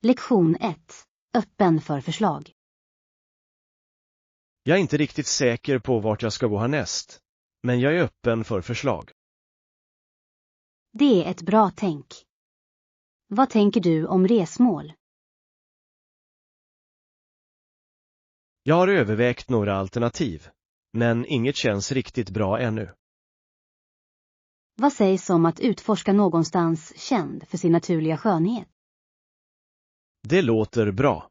Lektion 1. Öppen för förslag. Jag är inte riktigt säker på vart jag ska gå härnäst, men jag är öppen för förslag. Det är ett bra tänk. Vad tänker du om resmål? Jag har övervägt några alternativ, men inget känns riktigt bra ännu. Vad sägs om att utforska någonstans känd för sin naturliga skönhet? Det låter bra.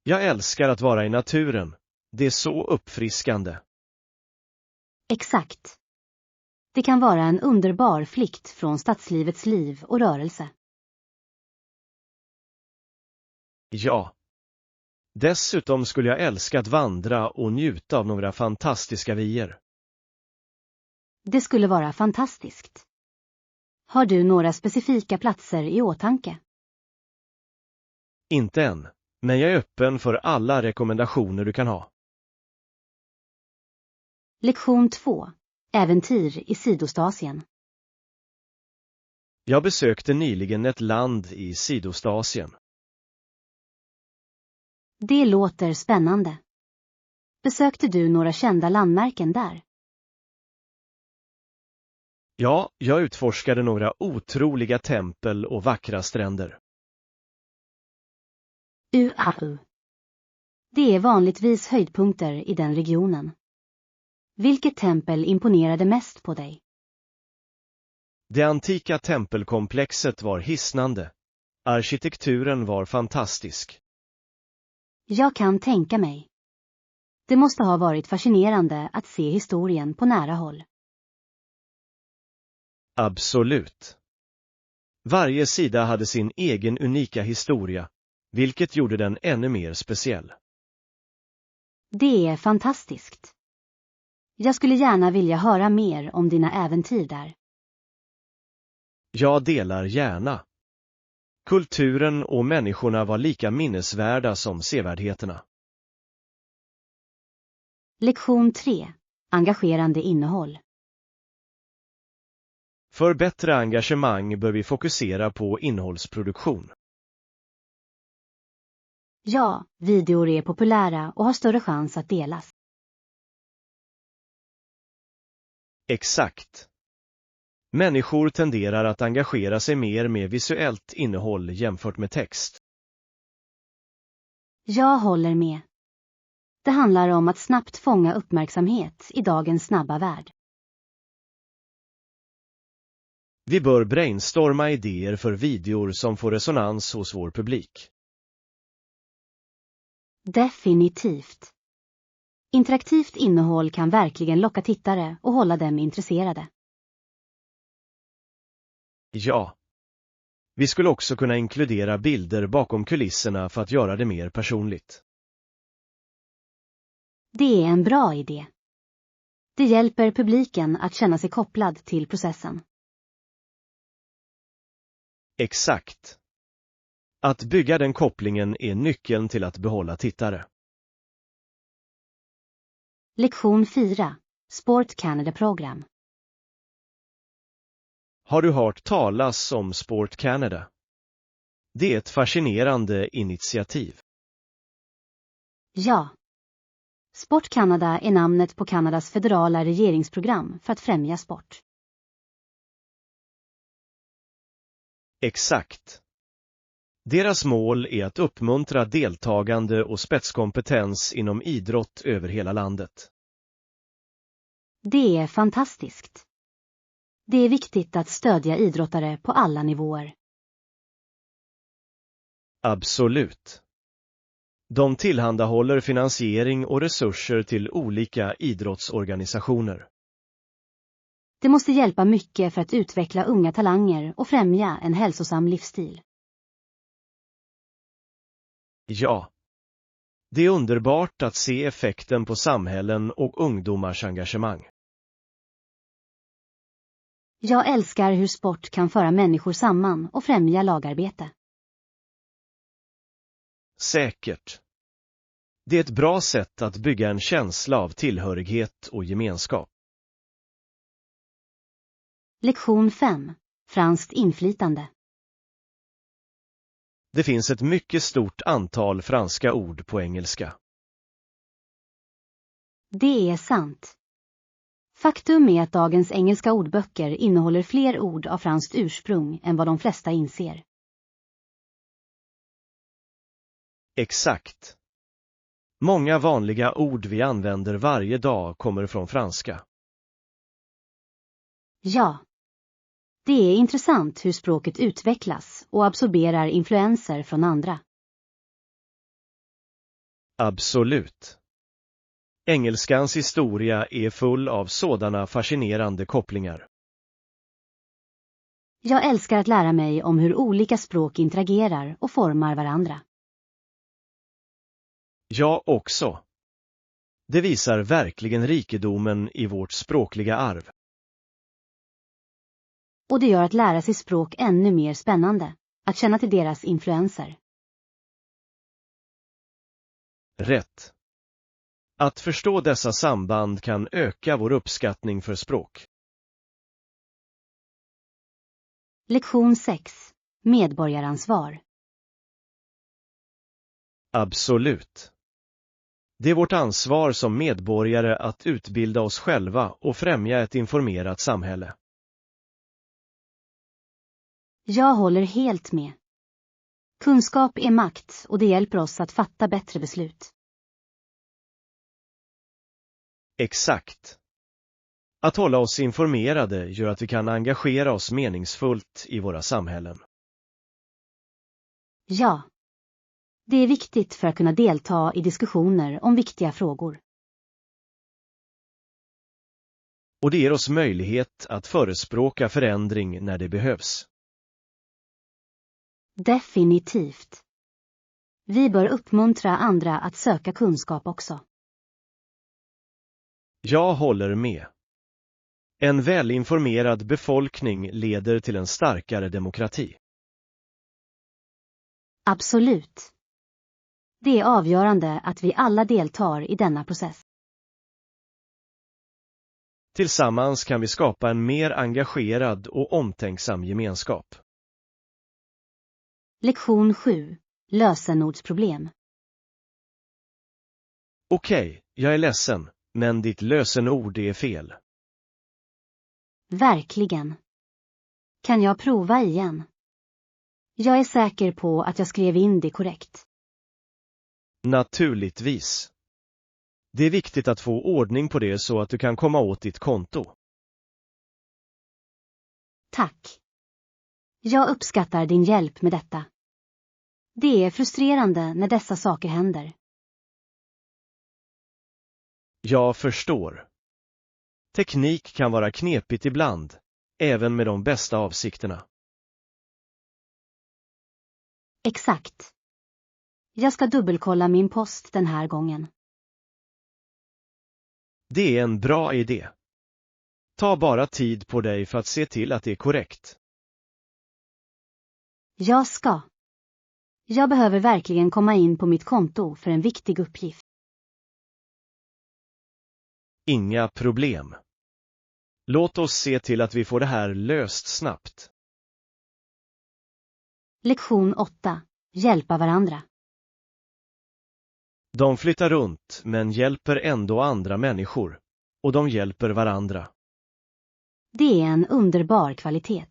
Jag älskar att vara i naturen. Det är så uppfriskande. Exakt. Det kan vara en underbar flykt från stadslivets liv och rörelse. Ja. Dessutom skulle jag älska att vandra och njuta av några fantastiska vyer. Det skulle vara fantastiskt. Har du några specifika platser i åtanke? Inte än, men jag är öppen för alla rekommendationer du kan ha. Lektion 2. Äventyr i Sydostasien. Jag besökte nyligen ett land i Sydostasien. Det låter spännande. Besökte du några kända landmärken där? Ja, jag utforskade några otroliga tempel och vackra stränder. UAU. Det är vanligtvis höjdpunkter i den regionen. Vilket tempel imponerade mest på dig? Det antika tempelkomplexet var hisnande. Arkitekturen var fantastisk. Jag kan tänka mig. Det måste ha varit fascinerande att se historien på nära håll. Absolut. Varje sida hade sin egen unika historia, vilket gjorde den ännu mer speciell. Det är fantastiskt. Jag skulle gärna vilja höra mer om dina äventyr där. Jag delar gärna. Kulturen och människorna var lika minnesvärda som sevärdheterna. Lektion 3. Engagerande innehåll. För bättre engagemang bör vi fokusera på innehållsproduktion. Ja, videor är populära och har större chans att delas. Exakt. Människor tenderar att engagera sig mer med visuellt innehåll jämfört med text. Jag håller med. Det handlar om att snabbt fånga uppmärksamhet i dagens snabba värld. Vi bör brainstorma idéer för videor som får resonans hos vår publik. Definitivt. Interaktivt innehåll kan verkligen locka tittare och hålla dem intresserade. Ja. Vi skulle också kunna inkludera bilder bakom kulisserna för att göra det mer personligt. Det är en bra idé. Det hjälper publiken att känna sig kopplad till processen. Exakt. Att bygga den kopplingen är nyckeln till att behålla tittare. Lektion 4. Sport Canada Program. Har du hört talas om Sport Canada? Det är ett fascinerande initiativ. Ja. Sport Canada är namnet på Kanadas federala regeringsprogram för att främja sport. Exakt. Deras mål är att uppmuntra deltagande och spetskompetens inom idrott över hela landet. Det är fantastiskt. Det är viktigt att stödja idrottare på alla nivåer. Absolut. De tillhandahåller finansiering och resurser till olika idrottsorganisationer. Det måste hjälpa mycket för att utveckla unga talanger och främja en hälsosam livsstil. Ja. Det är underbart att se effekten på samhällen och ungdomars engagemang. Jag älskar hur sport kan föra människor samman och främja lagarbete. Säkert. Det är ett bra sätt att bygga en känsla av tillhörighet och gemenskap. Lektion 5. Franskt inflytande. Det finns ett mycket stort antal franska ord på engelska. Det är sant. Faktum är att dagens engelska ordböcker innehåller fler ord av franskt ursprung än vad de flesta inser. Exakt. Många vanliga ord vi använder varje dag kommer från franska. Ja. Det är intressant hur språket utvecklas och absorberar influenser från andra. Absolut. Engelskans historia är full av sådana fascinerande kopplingar. Jag älskar att lära mig om hur olika språk interagerar och formar varandra. Jag också. Det visar verkligen rikedomen i vårt språkliga arv. Och det gör att lära sig språk ännu mer spännande, att känna till deras influenser. Rätt. Att förstå dessa samband kan öka vår uppskattning för språk. Lektion 6. Medborgaransvar. Absolut. Det är vårt ansvar som medborgare att utbilda oss själva och främja ett informerat samhälle. Jag håller helt med. Kunskap är makt och det hjälper oss att fatta bättre beslut. Exakt. Att hålla oss informerade gör att vi kan engagera oss meningsfullt i våra samhällen. Ja. Det är viktigt för att kunna delta i diskussioner om viktiga frågor. Och det ger oss möjlighet att förespråka förändring när det behövs. Definitivt. Vi bör uppmuntra andra att söka kunskap också. Jag håller med. En välinformerad befolkning leder till en starkare demokrati. Absolut. Det är avgörande att vi alla deltar i denna process. Tillsammans kan vi skapa en mer engagerad och omtänksam gemenskap. Lektion 7. Lösenordsproblem. Okej, jag är ledsen, men ditt lösenord är fel. Verkligen. Kan jag prova igen? Jag är säker på att jag skrev in det korrekt. Naturligtvis. Det är viktigt att få ordning på det så att du kan komma åt ditt konto. Tack. Jag uppskattar din hjälp med detta. Det är frustrerande när dessa saker händer. Jag förstår. Teknik kan vara knepigt ibland, även med de bästa avsikterna. Exakt. Jag ska dubbelkolla min post den här gången. Det är en bra idé. Ta bara tid på dig för att se till att det är korrekt. Jag ska. Jag behöver verkligen komma in på mitt konto för en viktig uppgift. Inga problem. Låt oss se till att vi får det här löst snabbt. Lektion 8. Hjälpa varandra. De flyttar runt men hjälper ändå andra människor. Och de hjälper varandra. Det är en underbar kvalitet.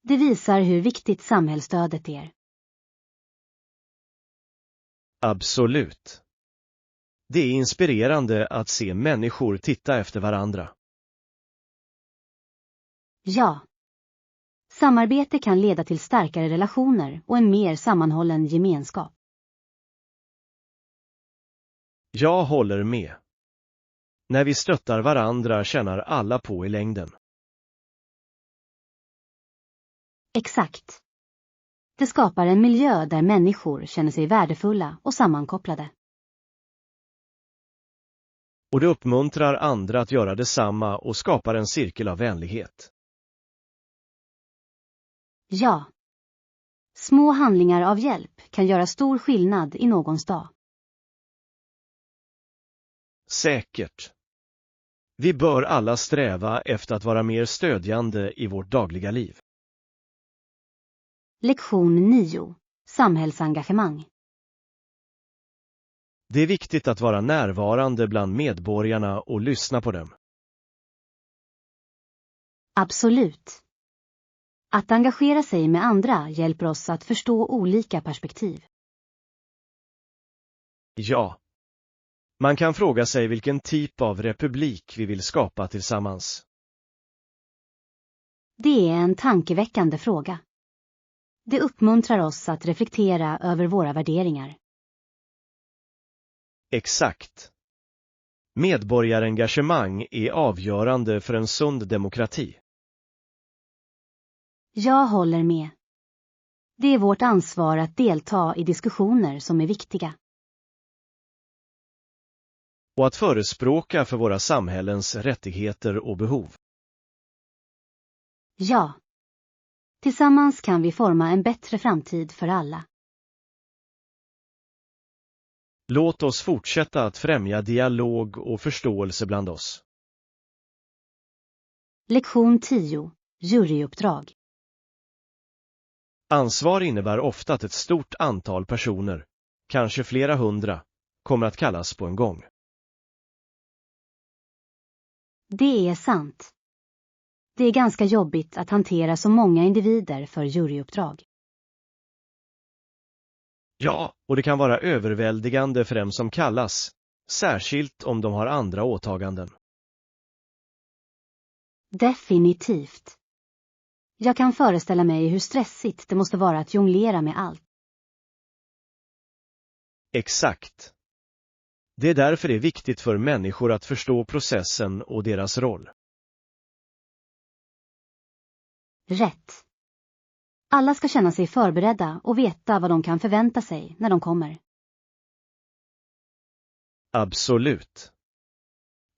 Det visar hur viktigt samhällsstödet är. Absolut. Det är inspirerande att se människor titta efter varandra. Ja. Samarbete kan leda till starkare relationer och en mer sammanhållen gemenskap. Jag håller med. När vi stöttar varandra tjänar alla på i längden. Exakt. Det skapar en miljö där människor känner sig värdefulla och sammankopplade. Och det uppmuntrar andra att göra detsamma och skapar en cirkel av vänlighet. Ja. Små handlingar av hjälp kan göra stor skillnad i någons dag. Säkert. Vi bör alla sträva efter att vara mer stödjande i vårt dagliga liv. Lektion 9. samhällsengagemang. Det är viktigt att vara närvarande bland medborgarna och lyssna på dem. Absolut. Att engagera sig med andra hjälper oss att förstå olika perspektiv. Ja. Man kan fråga sig vilken typ av republik vi vill skapa tillsammans. Det är en tankeväckande fråga. Det uppmuntrar oss att reflektera över våra värderingar. Exakt. Medborgarengagemang är avgörande för en sund demokrati. Jag håller med. Det är vårt ansvar att delta i diskussioner som är viktiga. Och att förespråka för våra samhällens rättigheter och behov. Ja. Tillsammans kan vi forma en bättre framtid för alla. Låt oss fortsätta att främja dialog och förståelse bland oss. Lektion 10. Juryuppdrag. Ansvar innebär ofta att ett stort antal personer, kanske flera hundra, kommer att kallas på en gång. Det är sant. Det är ganska jobbigt att hantera så många individer för juryuppdrag. Ja, och det kan vara överväldigande för dem som kallas, särskilt om de har andra åtaganden. Definitivt. Jag kan föreställa mig hur stressigt det måste vara att jonglera med allt. Exakt. Det är därför det är viktigt för människor att förstå processen och deras roll. Rätt. Alla ska känna sig förberedda och veta vad de kan förvänta sig när de kommer. Absolut.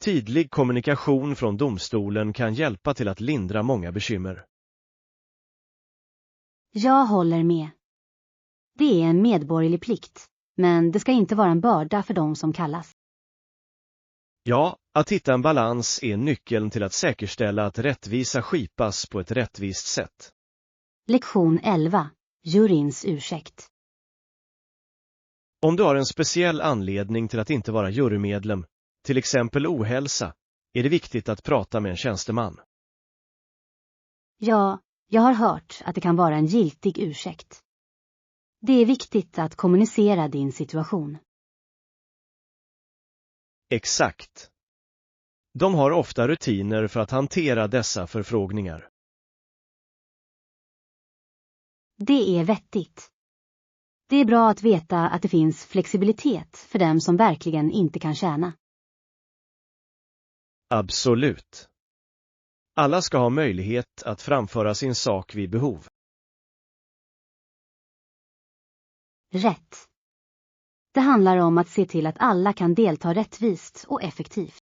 Tydlig kommunikation från domstolen kan hjälpa till att lindra många bekymmer. Jag håller med. Det är en medborgerlig plikt, men det ska inte vara en börda för de som kallas. Ja, att hitta en balans är nyckeln till att säkerställa att rättvisa skipas på ett rättvist sätt. Lektion 11. Juryns ursäkt. Om du har en speciell anledning till att inte vara jurymedlem, till exempel ohälsa, är det viktigt att prata med en tjänsteman. Ja, jag har hört att det kan vara en giltig ursäkt. Det är viktigt att kommunicera din situation. Exakt. De har ofta rutiner för att hantera dessa förfrågningar. Det är vettigt. Det är bra att veta att det finns flexibilitet för dem som verkligen inte kan tjäna. Absolut. Alla ska ha möjlighet att framföra sin sak vid behov. Rätt. Det handlar om att se till att alla kan delta rättvist och effektivt.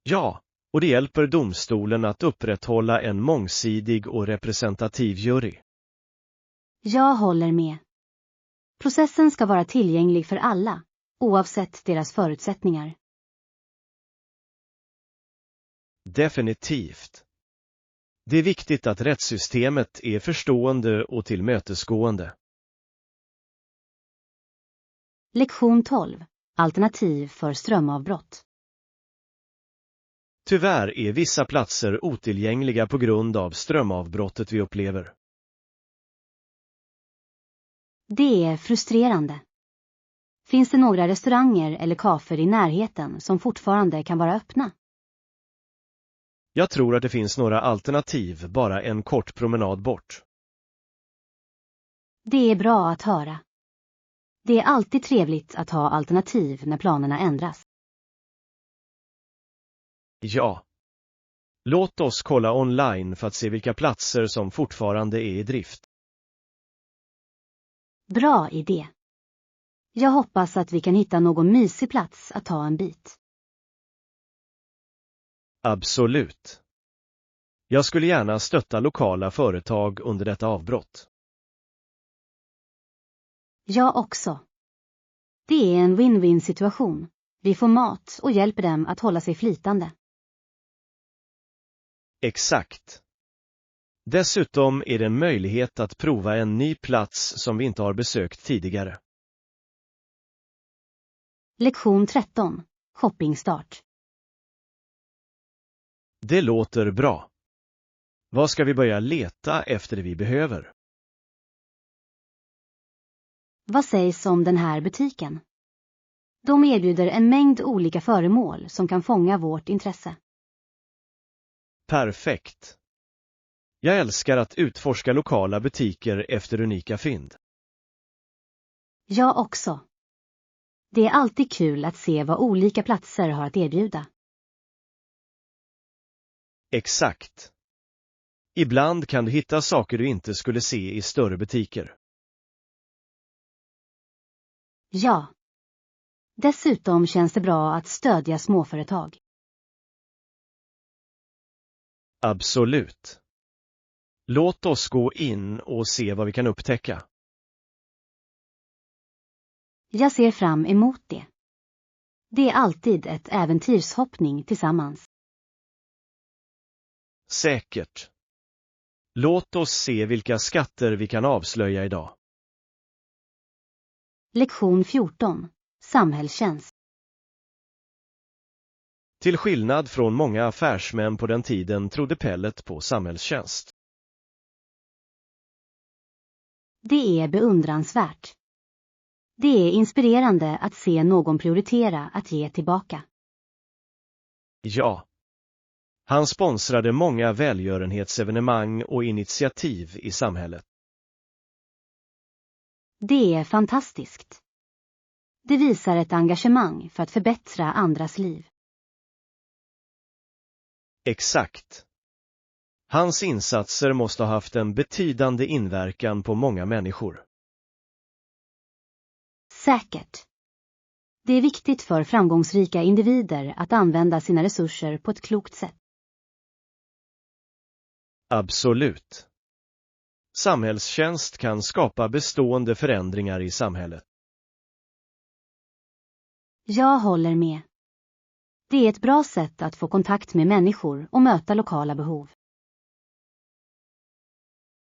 Ja, och det hjälper domstolen att upprätthålla en mångsidig och representativ jury. Jag håller med. Processen ska vara tillgänglig för alla, oavsett deras förutsättningar. Definitivt. Det är viktigt att rättssystemet är förstående och tillmötesgående. Lektion 12. Alternativ för strömavbrott. Tyvärr är vissa platser otillgängliga på grund av strömavbrottet vi upplever. Det är frustrerande. Finns det några restauranger eller kaféer i närheten som fortfarande kan vara öppna? Jag tror att det finns några alternativ bara en kort promenad bort. Det är bra att höra. Det är alltid trevligt att ha alternativ när planerna ändras. Ja. Låt oss kolla online för att se vilka platser som fortfarande är i drift. Bra idé. Jag hoppas att vi kan hitta någon mysig plats att ta en bit. Absolut. Jag skulle gärna stötta lokala företag under detta avbrott. Jag också. Det är en win-win situation. Vi får mat och hjälper dem att hålla sig flytande. Exakt. Dessutom är det en möjlighet att prova en ny plats som vi inte har besökt tidigare. Lektion 13. Shoppingstart. Det låter bra. Vad ska vi börja leta efter det vi behöver? Vad sägs om den här butiken? De erbjuder en mängd olika föremål som kan fånga vårt intresse. Perfekt. Jag älskar att utforska lokala butiker efter unika fynd. Jag också. Det är alltid kul att se vad olika platser har att erbjuda. Exakt. Ibland kan du hitta saker du inte skulle se i större butiker. Ja. Dessutom känns det bra att stödja småföretag. Absolut. Låt oss gå in och se vad vi kan upptäcka. Jag ser fram emot det. Det är alltid ett äventyrshoppning tillsammans. Säkert. Låt oss se vilka skatter vi kan avslöja idag. Lektion 14. Samhällstjänst. Till skillnad från många affärsmän på den tiden trodde Pellet på samhällstjänst. Det är beundransvärt. Det är inspirerande att se någon prioritera att ge tillbaka. Ja. Han sponsrade många välgörenhetsevenemang och initiativ i samhället. Det är fantastiskt. Det visar ett engagemang för att förbättra andras liv. Exakt. Hans insatser måste ha haft en betydande inverkan på många människor. Säkert. Det är viktigt för framgångsrika individer att använda sina resurser på ett klokt sätt. Absolut. Samhällstjänst kan skapa bestående förändringar i samhället. Jag håller med. Det är ett bra sätt att få kontakt med människor och möta lokala behov.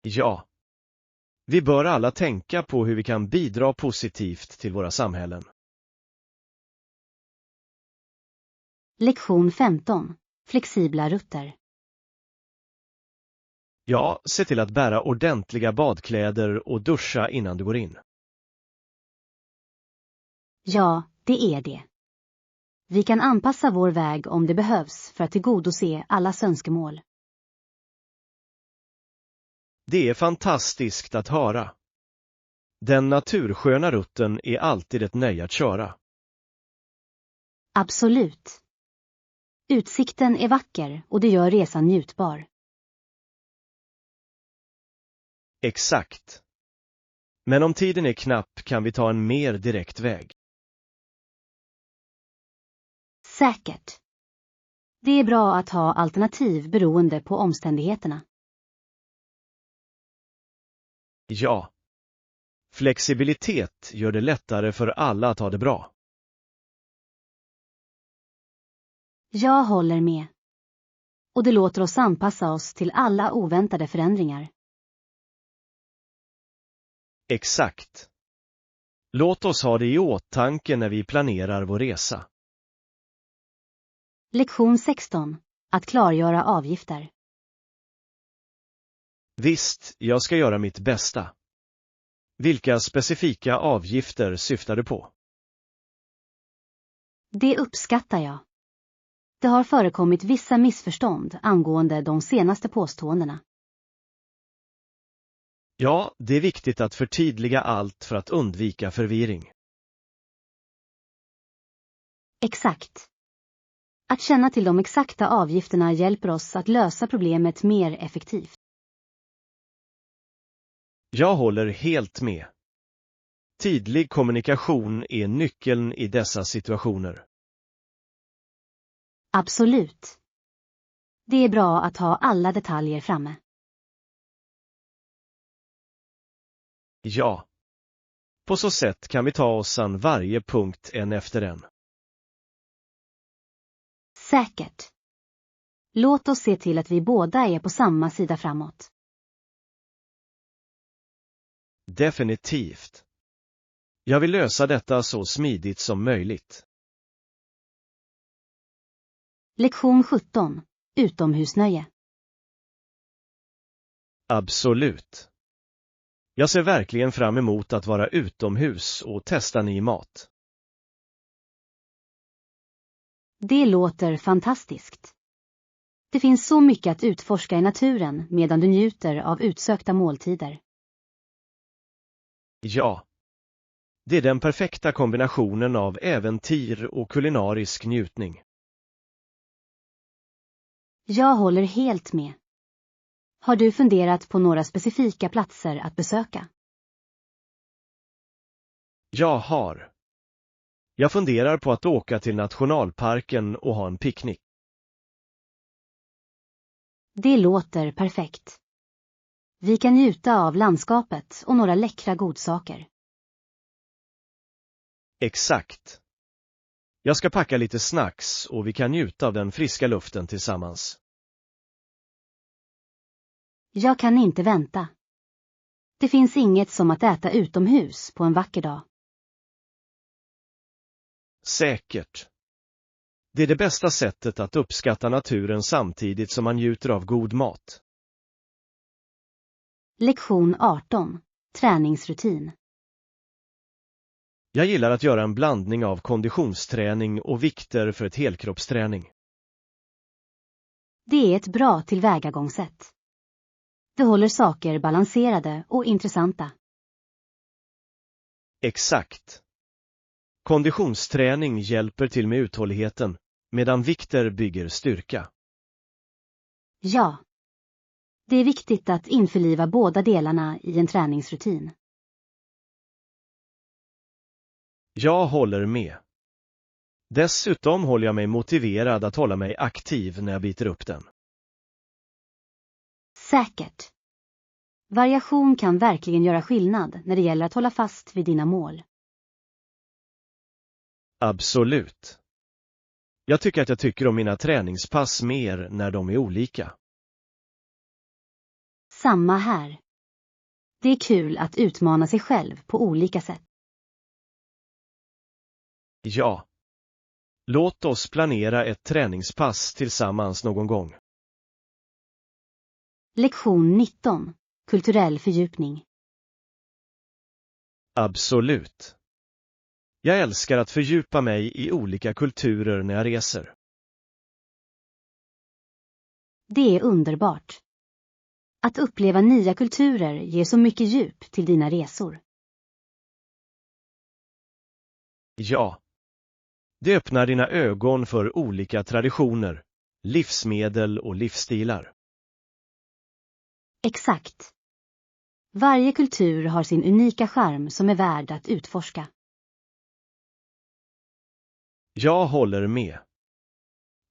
Ja. Vi bör alla tänka på hur vi kan bidra positivt till våra samhällen. Lektion 15. Flexibla rutter. Ja, se till att bära ordentliga badkläder och duscha innan du går in. Ja, det är det. Vi kan anpassa vår väg om det behövs för att tillgodose allas önskemål. Det är fantastiskt att höra. Den natursköna rutten är alltid ett nöje att köra. Absolut. Utsikten är vacker och det gör resan njutbar. Exakt. Men om tiden är knapp kan vi ta en mer direkt väg. Säkert. Det är bra att ha alternativ beroende på omständigheterna. Ja. Flexibilitet gör det lättare för alla att ha det bra. Jag håller med. Och det låter oss anpassa oss till alla oväntade förändringar. Exakt. Låt oss ha det i åtanke när vi planerar vår resa. Lektion 16. Att klargöra avgifter. Visst, jag ska göra mitt bästa. Vilka specifika avgifter syftar du på? Det uppskattar jag. Det har förekommit vissa missförstånd angående de senaste påståendena. Ja, det är viktigt att förtydliga allt för att undvika förvirring. Exakt. Att känna till de exakta avgifterna hjälper oss att lösa problemet mer effektivt. Jag håller helt med. Tydlig kommunikation är nyckeln i dessa situationer. Absolut. Det är bra att ha alla detaljer framme. Ja. På så sätt kan vi ta oss an varje punkt en efter en. Säkert. Låt oss se till att vi båda är på samma sida framåt. Definitivt. Jag vill lösa detta så smidigt som möjligt. Lektion 17. Utomhusnöje. Absolut. Jag ser verkligen fram emot att vara utomhus och testa ny mat. Det låter fantastiskt. Det finns så mycket att utforska i naturen medan du njuter av utsökta måltider. Ja. Det är den perfekta kombinationen av äventyr och kulinarisk njutning. Jag håller helt med. Har du funderat på några specifika platser att besöka? Jag har. Jag funderar på att åka till nationalparken och ha en picknick. Det låter perfekt. Vi kan njuta av landskapet och några läckra godsaker. Exakt. Jag ska packa lite snacks och vi kan njuta av den friska luften tillsammans. Jag kan inte vänta. Det finns inget som att äta utomhus på en vacker dag. Säkert. Det är det bästa sättet att uppskatta naturen samtidigt som man njuter av god mat. Lektion 18. Träningsrutin. Jag gillar att göra en blandning av konditionsträning och vikter för ett helkroppsträning. Det är ett bra tillvägagångssätt. Det håller saker balanserade och intressanta. Exakt. Konditionsträning hjälper till med uthålligheten, medan vikter bygger styrka. Ja. Det är viktigt att införliva båda delarna i en träningsrutin. Jag håller med. Dessutom håller jag mig motiverad att hålla mig aktiv när jag biter upp den. Säkert. Variation kan verkligen göra skillnad när det gäller att hålla fast vid dina mål. Absolut. Jag tycker att jag tycker om mina träningspass mer när de är olika. Samma här. Det är kul att utmana sig själv på olika sätt. Ja. Låt oss planera ett träningspass tillsammans någon gång. Lektion 19. Kulturell fördjupning. Absolut. Jag älskar att fördjupa mig i olika kulturer när jag reser. Det är underbart. Att uppleva nya kulturer ger så mycket djup till dina resor. Ja. Det öppnar dina ögon för olika traditioner, livsmedel och livsstilar. Exakt. Varje kultur har sin unika charm som är värd att utforska. Jag håller med.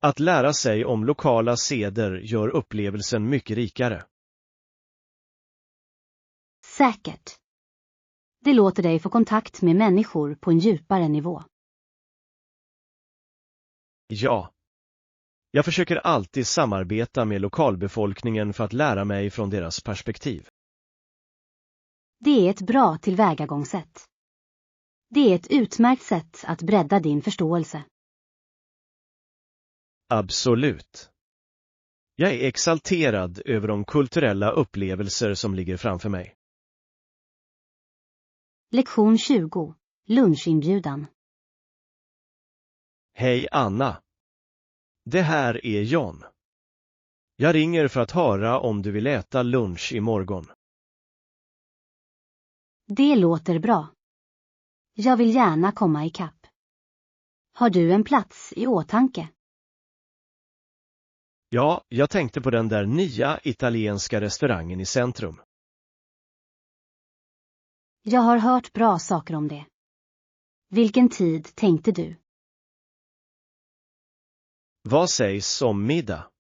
Att lära sig om lokala seder gör upplevelsen mycket rikare. Säkert. Det låter dig få kontakt med människor på en djupare nivå. Ja. Jag försöker alltid samarbeta med lokalbefolkningen för att lära mig från deras perspektiv. Det är ett bra tillvägagångssätt. Det är ett utmärkt sätt att bredda din förståelse. Absolut. Jag är exalterad över de kulturella upplevelser som ligger framför mig. Lektion 20. Lunchinbjudan. Hej Anna. Det här är John. Jag ringer för att höra om du vill äta lunch imorgon. Det låter bra. Jag vill gärna komma ikapp. Har du en plats i åtanke? Ja, jag tänkte på den där nya italienska restaurangen i centrum. Jag har hört bra saker om det. Vilken tid tänkte du? Vad sägs om middag?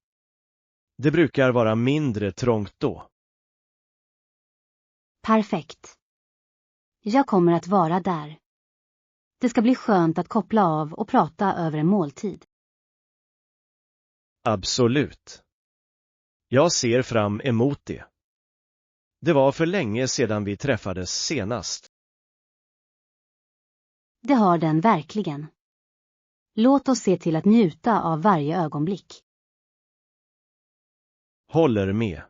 Det brukar vara mindre trångt då. Perfekt. Jag kommer att vara där. Det ska bli skönt att koppla av och prata över en måltid. Absolut. Jag ser fram emot det. Det var för länge sedan vi träffades senast. Det har den verkligen. Låt oss se till att njuta av varje ögonblick. Håller med.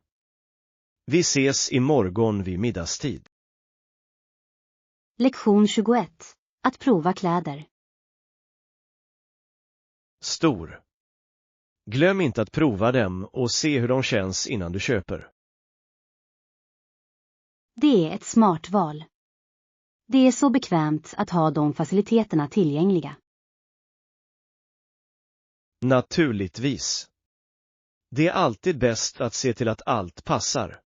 Vi ses imorgon vid middagstid. Lektion 21. Att prova kläder. Stor. Glöm inte att prova dem och se hur de känns innan du köper. Det är ett smart val. Det är så bekvämt att ha de faciliteterna tillgängliga. Naturligtvis. Det är alltid bäst att se till att allt passar.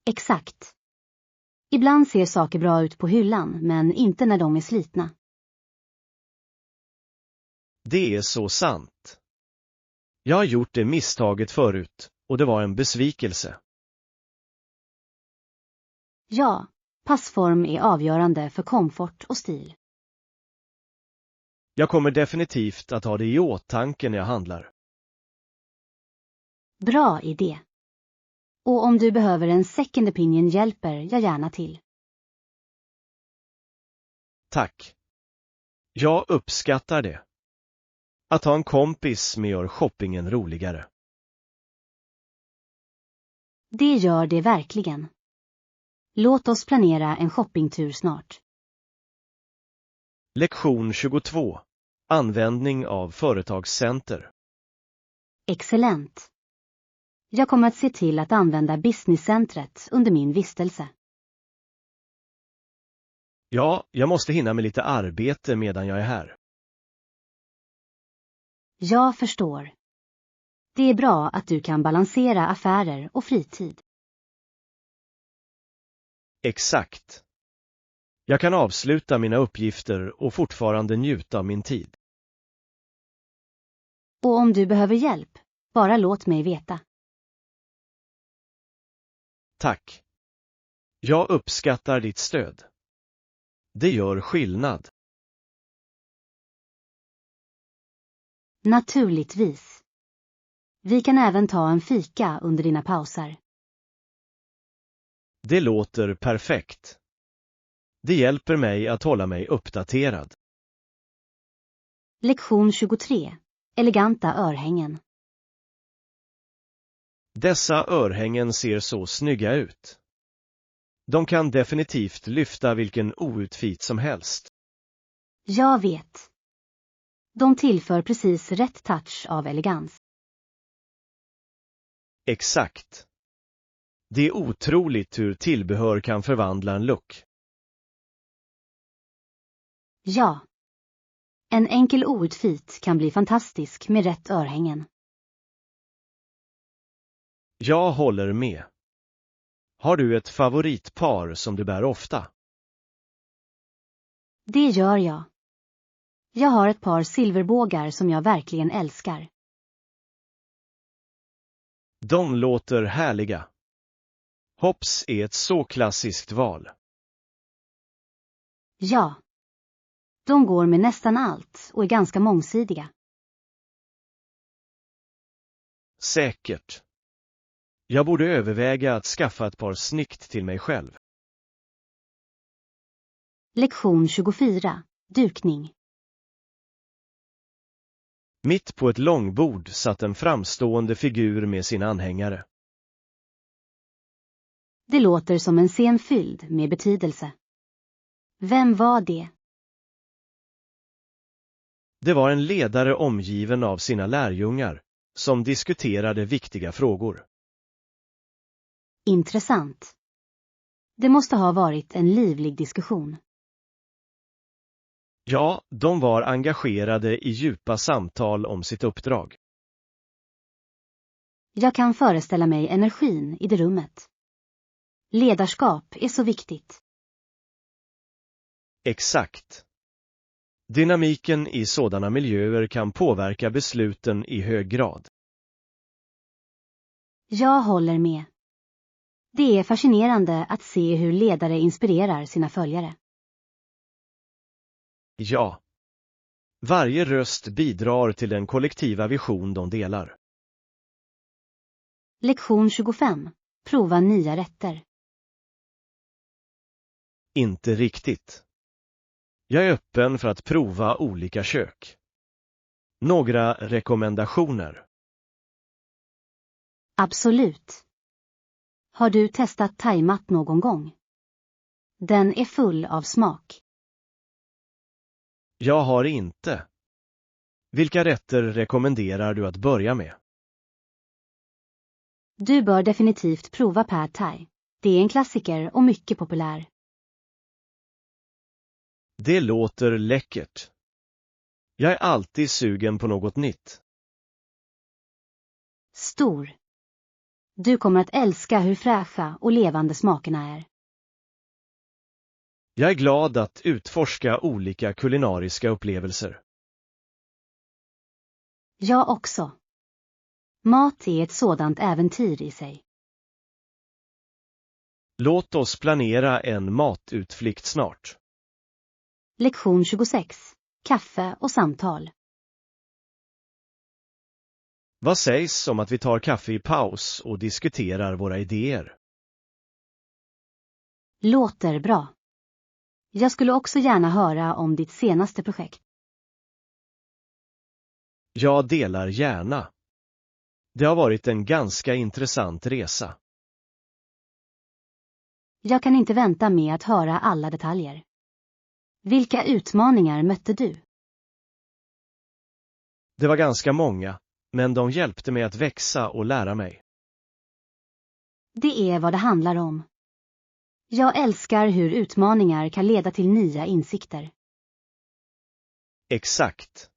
Exakt. Ibland ser saker bra ut på hyllan, men inte när de är slitna. Det är så sant. Jag har gjort det misstaget förut, och det var en besvikelse. Ja, passform är avgörande för komfort och stil. Jag kommer definitivt att ha det i åtanke när jag handlar. Bra idé. Och om du behöver en second opinion hjälper jag gärna till. Tack. Jag uppskattar det. Att ha en kompis med gör shoppingen roligare. Det gör det verkligen. Låt oss planera en shoppingtur snart. Lektion 22. Användning av företagscenter. Excellent. Jag kommer att se till att använda businesscentret under min vistelse. Ja, jag måste hinna med lite arbete medan jag är här. Jag förstår. Det är bra att du kan balansera affärer och fritid. Exakt. Jag kan avsluta mina uppgifter och fortfarande njuta av min tid. Och om du behöver hjälp, bara låt mig veta. Tack. Jag uppskattar ditt stöd. Det gör skillnad. Naturligtvis. Vi kan även ta en fika under dina pauser. Det låter perfekt. Det hjälper mig att hålla mig uppdaterad. Lektion 23. Eleganta örhängen. Dessa örhängen ser så snygga ut. De kan definitivt lyfta vilken outfit som helst. Jag vet. De tillför precis rätt touch av elegans. Exakt. Det är otroligt hur tillbehör kan förvandla en look. Ja. En enkel outfit kan bli fantastisk med rätt örhängen. Jag håller med. Har du ett favoritpar som du bär ofta? Det gör jag. Jag har ett par silverbågar som jag verkligen älskar. De låter härliga. Hops är ett så klassiskt val. Ja. De går med nästan allt och är ganska mångsidiga. Säkert. Jag borde överväga att skaffa ett par snyggt till mig själv. Lektion 24. Dukning. Mitt på ett långbord satt en framstående figur med sin anhängare. Det låter som en scen fylld med betydelse. Vem var det? Det var en ledare omgiven av sina lärjungar, som diskuterade viktiga frågor. Intressant. Det måste ha varit en livlig diskussion. Ja, de var engagerade i djupa samtal om sitt uppdrag. Jag kan föreställa mig energin i det rummet. Ledarskap är så viktigt. Exakt. Dynamiken i sådana miljöer kan påverka besluten i hög grad. Jag håller med. Det är fascinerande att se hur ledare inspirerar sina följare. Ja. Varje röst bidrar till den kollektiva vision de delar. Lektion 25. prova nya rätter. Inte riktigt. Jag är öppen för att prova olika kök. Några rekommendationer? Absolut. Har du testat thaimat någon gång? Den är full av smak. Jag har inte. Vilka rätter rekommenderar du att börja med? Du bör definitivt prova pad thai. Det är en klassiker och mycket populär. Det låter läckert. Jag är alltid sugen på något nytt. Stor. Du kommer att älska hur fräscha och levande smakerna är. Jag är glad att utforska olika kulinariska upplevelser. Jag också. Mat är ett sådant äventyr i sig. Låt oss planera en matutflykt snart. Lektion 26. Kaffe och samtal. Vad sägs om att vi tar kaffe i paus och diskuterar våra idéer? Låter bra. Jag skulle också gärna höra om ditt senaste projekt. Jag delar gärna. Det har varit en ganska intressant resa. Jag kan inte vänta med att höra alla detaljer. Vilka utmaningar mötte du? Det var ganska många, men de hjälpte mig att växa och lära mig. Det är vad det handlar om. Jag älskar hur utmaningar kan leda till nya insikter. Exakt.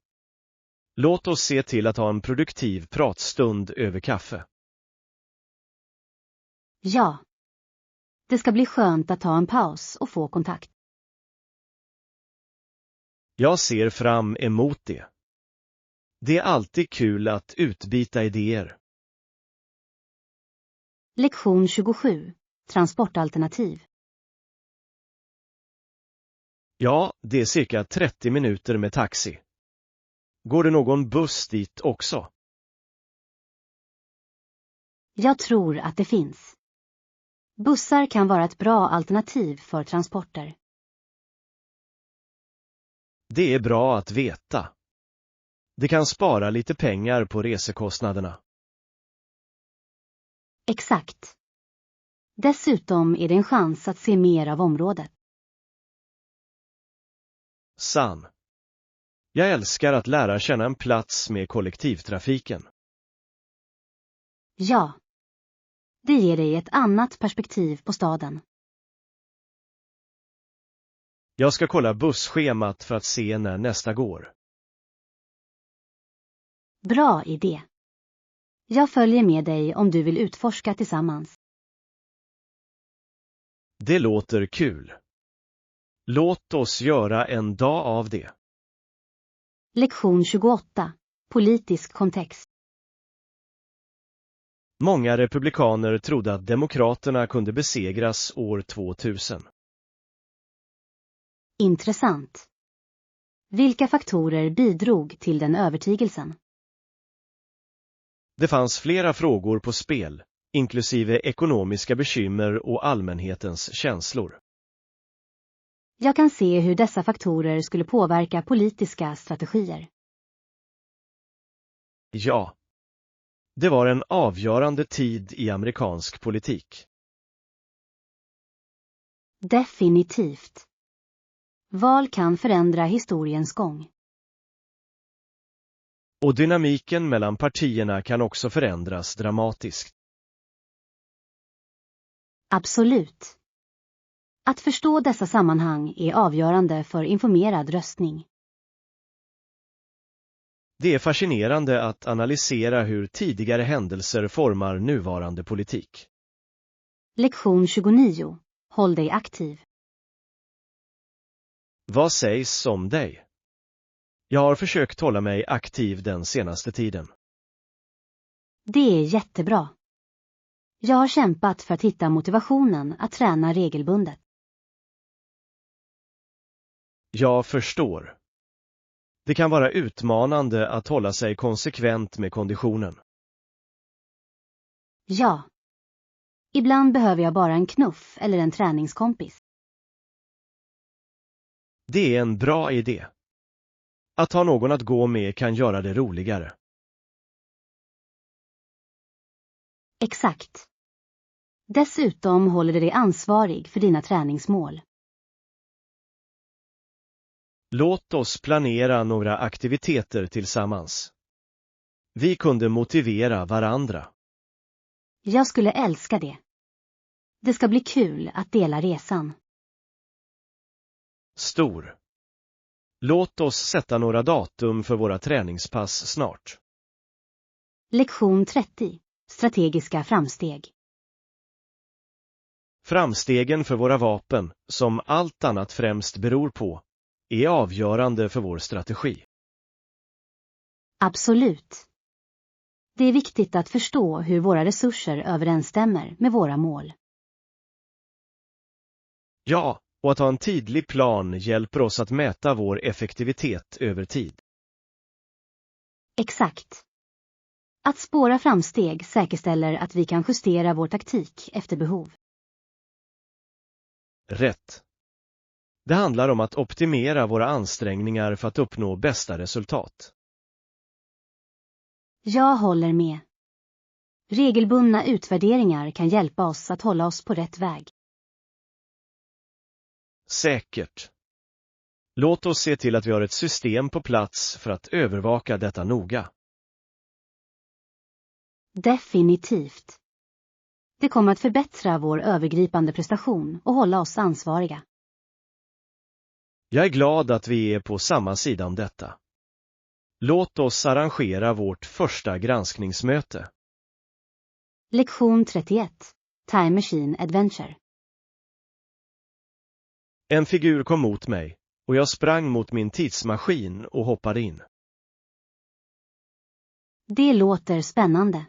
Låt oss se till att ha en produktiv pratstund över kaffe. Ja. Det ska bli skönt att ta en paus och få kontakt. Jag ser fram emot det. Det är alltid kul att utbyta idéer. Lektion 27. Transportalternativ. Ja, det är cirka 30 minuter med taxi. Går det någon buss dit också? Jag tror att det finns. Bussar kan vara ett bra alternativ för transporter. Det är bra att veta. Det kan spara lite pengar på resekostnaderna. Exakt. Dessutom är det en chans att se mer av området. Sann. Jag älskar att lära känna en plats med kollektivtrafiken. Ja. Det ger dig ett annat perspektiv på staden. Jag ska kolla busschemat för att se när nästa går. Bra idé. Jag följer med dig om du vill utforska tillsammans. Det låter kul. Låt oss göra en dag av det. Lektion 28. Politisk kontext. Många republikaner trodde att demokraterna kunde besegras år 2000. Intressant. Vilka faktorer bidrog till den övertygelsen? Det fanns flera frågor på spel, inklusive ekonomiska bekymmer och allmänhetens känslor. Jag kan se hur dessa faktorer skulle påverka politiska strategier. Ja. Det var en avgörande tid i amerikansk politik. Definitivt. Val kan förändra historiens gång. Och dynamiken mellan partierna kan också förändras dramatiskt. Absolut. Att förstå dessa sammanhang är avgörande för informerad röstning. Det är fascinerande att analysera hur tidigare händelser formar nuvarande politik. Lektion 29. Håll dig aktiv. Vad sägs om dig? Jag har försökt hålla mig aktiv den senaste tiden. Det är jättebra. Jag har kämpat för att hitta motivationen att träna regelbundet. Jag förstår. Det kan vara utmanande att hålla sig konsekvent med konditionen. Ja. Ibland behöver jag bara en knuff eller en träningskompis. Det är en bra idé. Att ha någon att gå med kan göra det roligare. Exakt. Dessutom håller det dig ansvarig för dina träningsmål. Låt oss planera några aktiviteter tillsammans. Vi kunde motivera varandra. Jag skulle älska det. Det ska bli kul att dela resan. Stor. Låt oss sätta några datum för våra träningspass snart. Lektion 30. Strategiska framsteg. Framstegen för våra vapen, som allt annat främst beror på, är avgörande för vår strategi. Absolut. Det är viktigt att förstå hur våra resurser överensstämmer med våra mål. Ja, och att ha en tydlig plan hjälper oss att mäta vår effektivitet över tid. Exakt. Att spåra framsteg säkerställer att vi kan justera vår taktik efter behov. Rätt. Det handlar om att optimera våra ansträngningar för att uppnå bästa resultat. Jag håller med. Regelbundna utvärderingar kan hjälpa oss att hålla oss på rätt väg. Säkert. Låt oss se till att vi har ett system på plats för att övervaka detta noga. Definitivt. Det kommer att förbättra vår övergripande prestation och hålla oss ansvariga. Jag är glad att vi är på samma sida om detta. Låt oss arrangera vårt första granskningsmöte. Lektion 31. Time Machine Adventure. En figur kom mot mig, och jag sprang mot min tidsmaskin och hoppade in. Det låter spännande.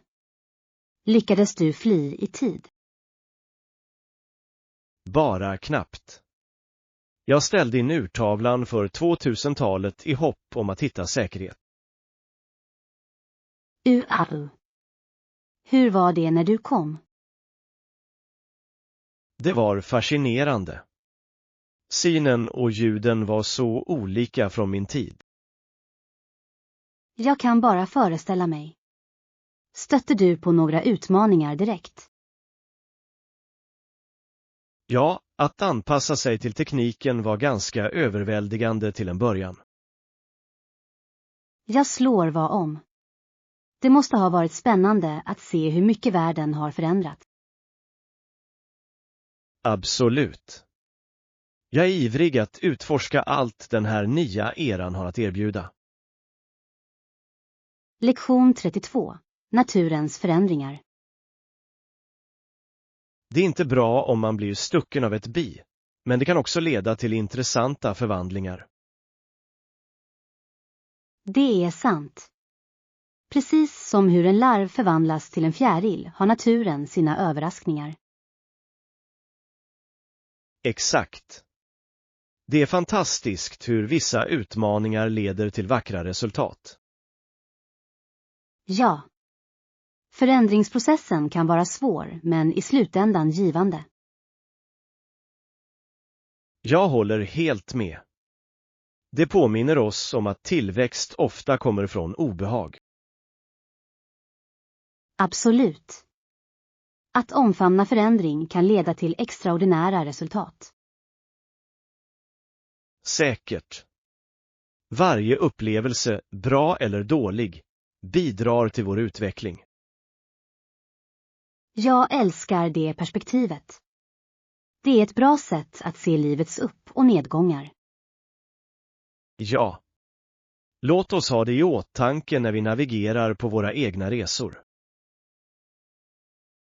Lyckades du fly i tid? Bara knappt. Jag ställde in urtavlan för 2000-talet i hopp om att hitta säkerhet. Hur var det när du kom? Det var fascinerande. Synen och ljuden var så olika från min tid. Jag kan bara föreställa mig. Stötte du på några utmaningar direkt? Ja, att anpassa sig till tekniken var ganska överväldigande till en början. Jag slår vad om. Det måste ha varit spännande att se hur mycket världen har förändrats. Absolut. Jag är ivrig att utforska allt den här nya eran har att erbjuda. Lektion 32. Naturens förändringar. Det är inte bra om man blir stucken av ett bi, men det kan också leda till intressanta förvandlingar. Det är sant. Precis som hur en larv förvandlas till en fjäril har naturen sina överraskningar. Exakt. Det är fantastiskt hur vissa utmaningar leder till vackra resultat. Ja. Förändringsprocessen kan vara svår, men i slutändan givande. Jag håller helt med. Det påminner oss om att tillväxt ofta kommer från obehag. Absolut. Att omfamna förändring kan leda till extraordinära resultat. Säkert. Varje upplevelse, bra eller dålig, bidrar till vår utveckling. Jag älskar det perspektivet. Det är ett bra sätt att se livets upp- och nedgångar. Ja. Låt oss ha det i åtanke när vi navigerar på våra egna resor.